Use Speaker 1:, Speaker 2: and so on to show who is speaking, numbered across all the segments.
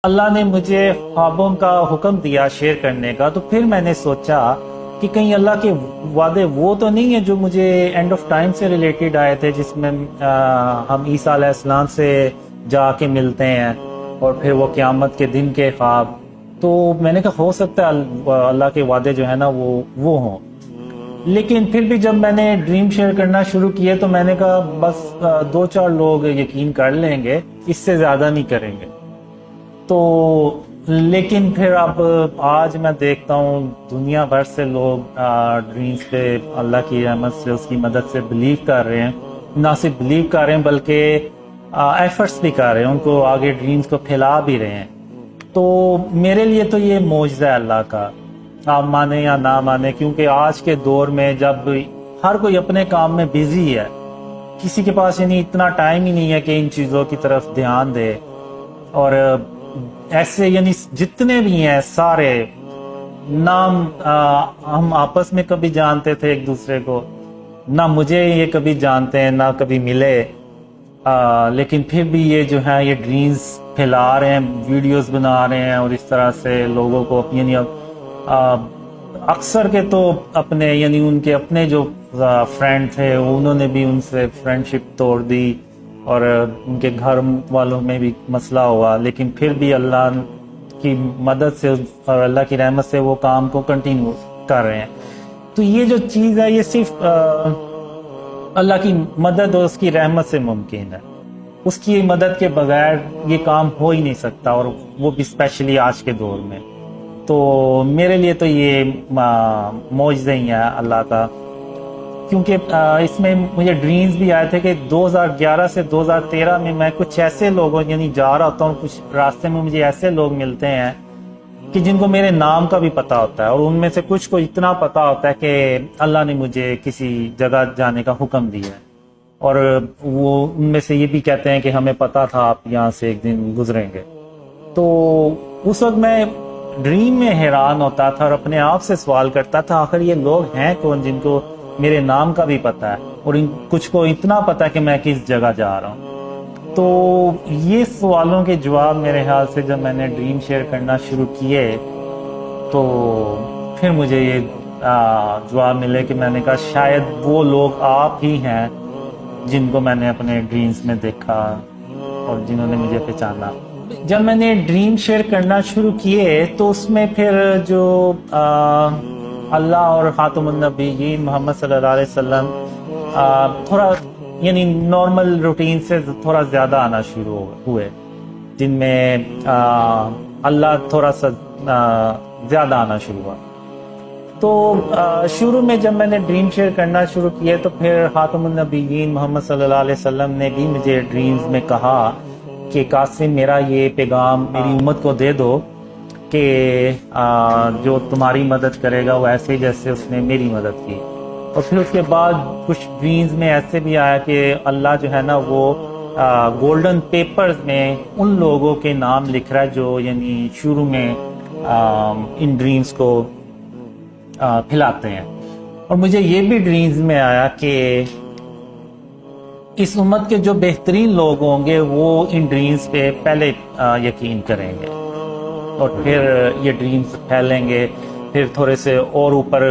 Speaker 1: اللہ نے مجھے خوابوں کا حکم دیا شیئر کرنے کا، تو پھر میں نے سوچا کہ کہیں اللہ کے وعدے وہ تو نہیں ہیں جو مجھے اینڈ آف ٹائم سے ریلیٹڈ آئے تھے، جس میں ہم عیسیٰ علیہ السلام سے جا کے ملتے ہیں اور پھر وہ قیامت کے دن کے خواب۔ تو میں نے کہا ہو سکتا ہے اللہ کے وعدے جو ہیں نا وہ ہوں، لیکن پھر بھی جب میں نے ڈریم شیئر کرنا شروع کیے تو میں نے کہا بس 2-4 لوگ یقین کر لیں گے، اس سے زیادہ نہیں کریں گے۔ تو لیکن پھر اب آج میں دیکھتا ہوں دنیا بھر سے لوگ ڈریمز پہ اللہ کی رحمت سے، اس کی مدد سے بلیو کر رہے ہیں، نہ صرف بلیو کر رہے ہیں بلکہ ایفرٹس بھی کر رہے ہیں، ان کو آگے ڈریمز کو پھیلا بھی رہے ہیں۔ تو میرے لیے تو یہ معجزہ ہے اللہ کا، آپ مانیں یا نہ مانیں، کیونکہ آج کے دور میں جب ہر کوئی اپنے کام میں بزی ہے، کسی کے پاس یعنی اتنا ٹائم ہی نہیں ہے کہ ان چیزوں کی طرف دھیان دے، اور ایسے یعنی جتنے بھی ہیں سارے نام ہم آپس میں کبھی جانتے تھے ایک دوسرے کو، نہ مجھے یہ کبھی جانتے ہیں نہ کبھی ملے، لیکن پھر بھی یہ جو ہے یہ ڈریمز پھیلا رہے ہیں، ویڈیوز بنا رہے ہیں، اور اس طرح سے لوگوں کو یعنی اکثر کے تو اپنے یعنی ان کے اپنے جو فرینڈ تھے انہوں نے بھی ان سے فرینڈشپ توڑ دی، اور ان کے گھر والوں میں بھی مسئلہ ہوا، لیکن پھر بھی اللہ کی مدد سے اور اللہ کی رحمت سے وہ کام کو کنٹینیو کر رہے ہیں۔ تو یہ جو چیز ہے یہ صرف اللہ کی مدد اور اس کی رحمت سے ممکن ہے، اس کی مدد کے بغیر یہ کام ہو ہی نہیں سکتا، اور وہ بھی اسپیشلی آج کے دور میں۔ تو میرے لیے تو یہ معجزہ ہی ہے اللہ کا، کیونکہ اس میں مجھے ڈریمز بھی آئے تھے کہ 2011 سے 2013 میں میں کچھ ایسے لوگوں یعنی جا رہا ہوتا ہوں، کچھ راستے میں مجھے ایسے لوگ ملتے ہیں کہ جن کو میرے نام کا بھی پتہ ہوتا ہے، اور ان میں سے کچھ کو اتنا پتہ ہوتا ہے کہ اللہ نے مجھے کسی جگہ جانے کا حکم دیا ہے، اور وہ ان میں سے یہ بھی کہتے ہیں کہ ہمیں پتہ تھا آپ یہاں سے ایک دن گزریں گے۔ تو اس وقت میں ڈریم میں حیران ہوتا تھا اور اپنے آپ سے سوال کرتا تھا آخر یہ لوگ ہیں کون جن کو میرے نام کا بھی پتہ ہے، اور کچھ کو اتنا پتہ ہے کہ میں کس جگہ جا رہا ہوں۔ تو یہ سوالوں کے جواب میرے خیال سے جب میں نے ڈریم شیئر کرنا شروع کیے تو پھر مجھے یہ جواب ملے کہ میں نے کہا شاید وہ لوگ آپ ہی ہیں جن کو میں نے اپنے ڈریمز میں دیکھا اور جنہوں نے مجھے پہچانا۔ جب میں نے ڈریم شیئر کرنا شروع کیے تو اس میں پھر جو اللہ اور خاتم النبیین محمد صلی اللہ علیہ وسلم تھوڑا یعنی نارمل روٹین سے تھوڑا زیادہ آنا شروع ہوئے، جن میں اللہ تھوڑا سا زیادہ آنا شروع ہوا۔ تو شروع میں جب میں نے ڈریم شیئر کرنا شروع کیے تو پھر خاتم النبیین محمد صلی اللہ علیہ وسلم نے بھی مجھے ڈریمز میں کہا کہ قاسم میرا یہ پیغام میری امت کو دے دو کہ جو تمہاری مدد کرے گا وہ ایسے جیسے اس نے میری مدد کی۔ اور پھر اس کے بعد کچھ ڈریمز میں ایسے بھی آیا کہ اللہ جو ہے نا وہ گولڈن پیپرز میں ان لوگوں کے نام لکھ رہا ہے جو یعنی شروع میں ان ڈریمز کو پھیلاتے ہیں۔ اور مجھے یہ بھی ڈریمز میں آیا کہ اس امت کے جو بہترین لوگ ہوں گے وہ ان ڈریمز پہ پہلے یقین کریں گے، اور پھر یہ ڈریمز پھیلیں گے، پھر تھوڑے سے اور اوپر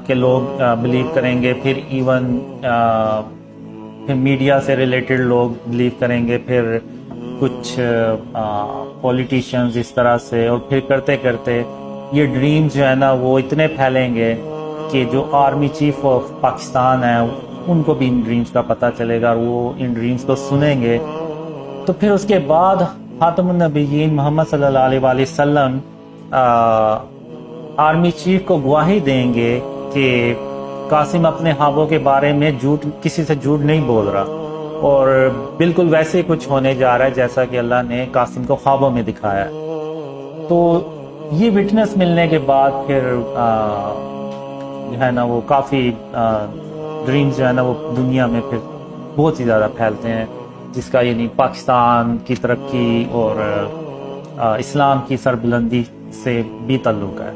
Speaker 1: کے لوگ بلیو کریں گے، پھر ایون پھر میڈیا سے ریلیٹڈ لوگ بلیو کریں گے، پھر کچھ پولیٹیشنز اس طرح سے، اور پھر کرتے کرتے یہ ڈریمز جو ہے نا وہ اتنے پھیلیں گے کہ جو آرمی چیف آف پاکستان ہے ان کو بھی ان ڈریمز کا پتہ چلے گا، اور وہ ان ڈریمز کو سنیں گے۔ تو پھر اس کے بعد خاتم النبیین محمد صلی اللہ علیہ وآلہ وسلم آرمی چیف کو گواہی دیں گے کہ قاسم اپنے خوابوں کے بارے میں کسی سے جھوٹ نہیں بول رہا، اور بالکل ویسے کچھ ہونے جا رہا ہے جیسا کہ اللہ نے قاسم کو خوابوں میں دکھایا ہے۔ تو یہ وٹنس ملنے کے بعد پھر جو ہے نا وہ کافی ڈریمز جو ہے نا وہ دنیا میں پھر بہت ہی زیادہ پھیلتے ہیں، جس کا یعنی پاکستان کی ترقی اور اسلام کی سربلندی سے بھی تعلق ہے۔